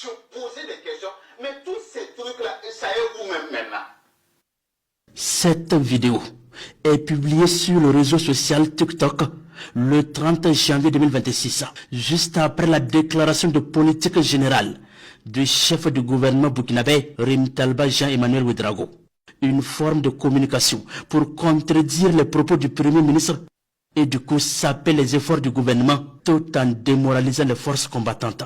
se poser des questions. Mais tous ces trucs-là, ça est où même maintenant? Cette vidéo est publiée sur le réseau social TikTok le 30 janvier 2026, juste après la déclaration de politique générale du chef du gouvernement burkinabé, Rémy Talba Jean-Emmanuel Ouédraogo. Une forme de communication pour contredire les propos du Premier ministre et du coup saper les efforts du gouvernement tout en démoralisant les forces combattantes.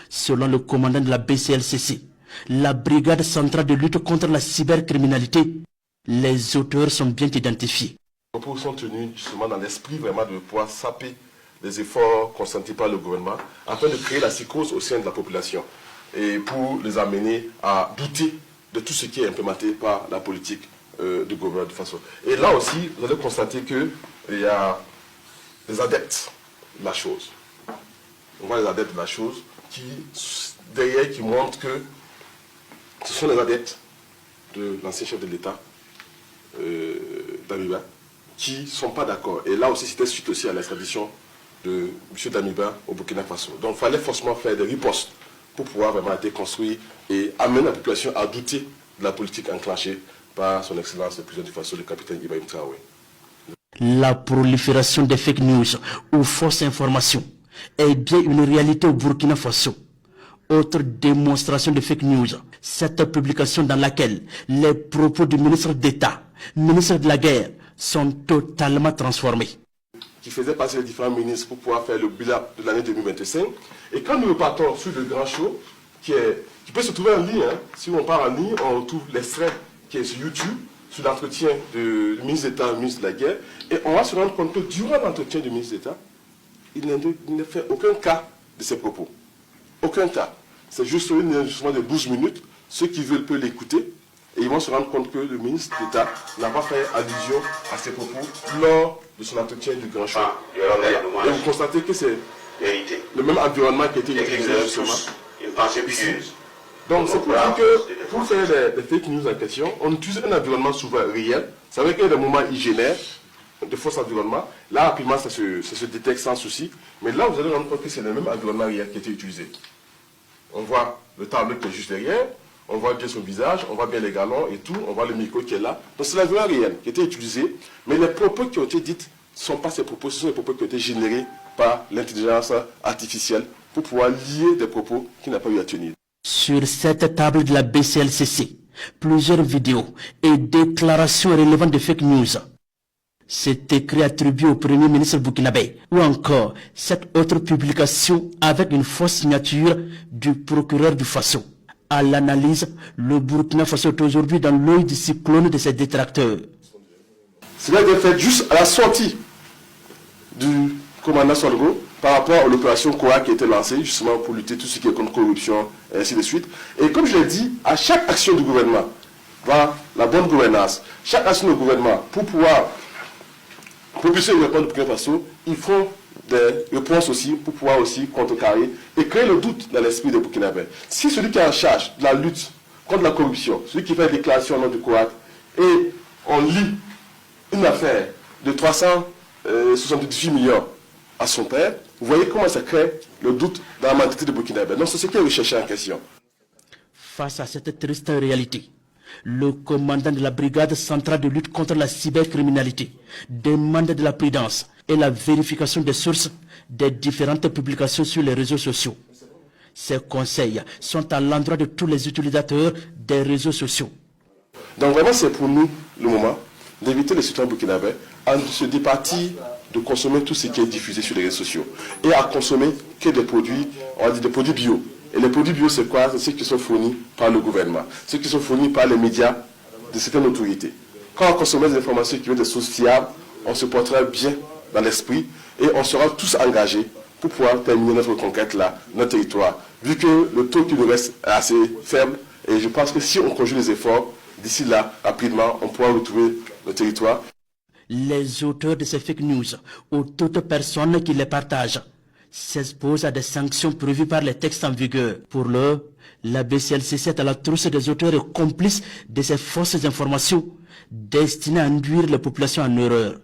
Selon le commandant de la BCLCC, la brigade centrale de lutte contre la cybercriminalité, les auteurs sont bien identifiés. Les propos sont tenus justement dans l'esprit vraiment de pouvoir saper les efforts consentis par le gouvernement afin de créer la psychose au sein de la population et pour les amener à douter de tout ce qui est implémenté par la politique du gouvernement de façon. Et là aussi, vous allez constater qu'il y a des adeptes de la chose. On voit les adeptes de la chose qui, derrière, qui montrent que ce sont les adeptes de l'ancien chef de l'État, Damiba, qui ne sont pas d'accord. Et là aussi, c'était suite aussi à l'extradition de M. Damiba au Burkina Faso. Donc, il fallait forcément faire des ripostes pour pouvoir vraiment déconstruire et amener la population à douter de la politique enclenchée par son excellence le président du Faso, le capitaine Ibrahim Traoré. La prolifération des fake news ou fausses informations est bien une réalité au Burkina Faso. Autre démonstration de fake news, cette publication dans laquelle les propos du ministre d'État, ministre de la guerre, sont totalement transformés. Qui faisait passer les différents ministres pour pouvoir faire le bilan de l'année 2025. Et quand nous repartons sur le grand show, qui peut se trouver en ligne, hein. Si on part en ligne, on retrouve l'extrait qui est sur YouTube, sur l'entretien du ministre d'État, du ministre de la guerre, et on va se rendre compte que durant l'entretien du ministre d'État, il ne fait aucun cas de ses propos. Aucun cas. C'est juste un enregistrement de 12 minutes. Ceux qui veulent peuvent l'écouter et ils vont se rendre compte que le ministre d'État n'a pas fait allusion à ses propos lors de son entretien du grand show. Et vous constatez que c'est le même environnement qui a été utilisé justement. Donc c'est pour dire que pour faire des fake news en question, on utilise un environnement souvent réel. C'est vrai qu'il y a des moments où il génère de faux environnements. Là, rapidement, ça se détecte sans souci. Mais là, vous allez rendre compte que c'est le même environnement réel qui a été utilisé. On voit le tableau qui est juste derrière, on voit bien son visage, on voit bien les galons et tout, on voit le micro qui est là. Donc c'est l'environnement réel qui a été utilisé, mais les propos qui ont été dits ne sont pas ces propos, ce sont les propos qui ont été générés par l'intelligence artificielle pour pouvoir lier des propos qui n'ont pas eu à tenir. Sur cette table de la BCLCC, plusieurs vidéos et déclarations relevantes de fake news. C'est écrit attribué au Premier ministre burkinabé, ou encore cette autre publication avec une fausse signature du procureur du Faso. À l'analyse, le Burkina Faso est aujourd'hui dans l'œil du cyclone de ses détracteurs. Cela a été fait juste à la sortie du commandant Sorgo par rapport à l'opération COA qui a été lancée justement pour lutter tout ce qui est contre corruption et ainsi de suite. Et comme je l'ai dit, à chaque action du gouvernement, va la bonne gouvernance, chaque action du gouvernement pour pouvoir propulser le développement du Burkina Faso, ils font des réponses aussi pour pouvoir aussi contrecarrer et créer le doute dans l'esprit des Burkinabés. Si celui qui est en charge de la lutte contre la corruption, celui qui fait une déclaration au nom du COAC, et on lit une affaire de 378 millions à son père, vous voyez comment ça crée le doute dans la mentalité des Burkinabés. Donc c'est ce qui est recherché en question. Face à cette triste réalité, le commandant de la brigade centrale de lutte contre la cybercriminalité demande de la prudence et la vérification des sources des différentes publications sur les réseaux sociaux. Ces conseils sont à l'endroit de tous les utilisateurs des réseaux sociaux. Donc vraiment c'est pour nous le moment d'éviter les citoyens burkinabés à se départir de consommer tout ce qui est diffusé sur les réseaux sociaux et à consommer que des produits, on va dire des produits bio. Et les produits bio, c'est quoi? C'est ceux qui sont fournis par le gouvernement, ceux qui sont fournis par les médias de certaines autorités. Quand on consomme des informations qui viennent des sources fiables, on se portera bien dans l'esprit et on sera tous engagés pour pouvoir terminer notre conquête là, notre territoire. Vu que le taux qui nous reste est assez faible, et je pense que si on conjugue les efforts, d'ici là, rapidement, on pourra retrouver le territoire. Les auteurs de ces fake news ou toute personne qui les partage s'expose à des sanctions prévues par les textes en vigueur. Pour l'heure, la BCLCC est à la trousse des auteurs et complices de ces fausses informations destinées à induire la population en erreur.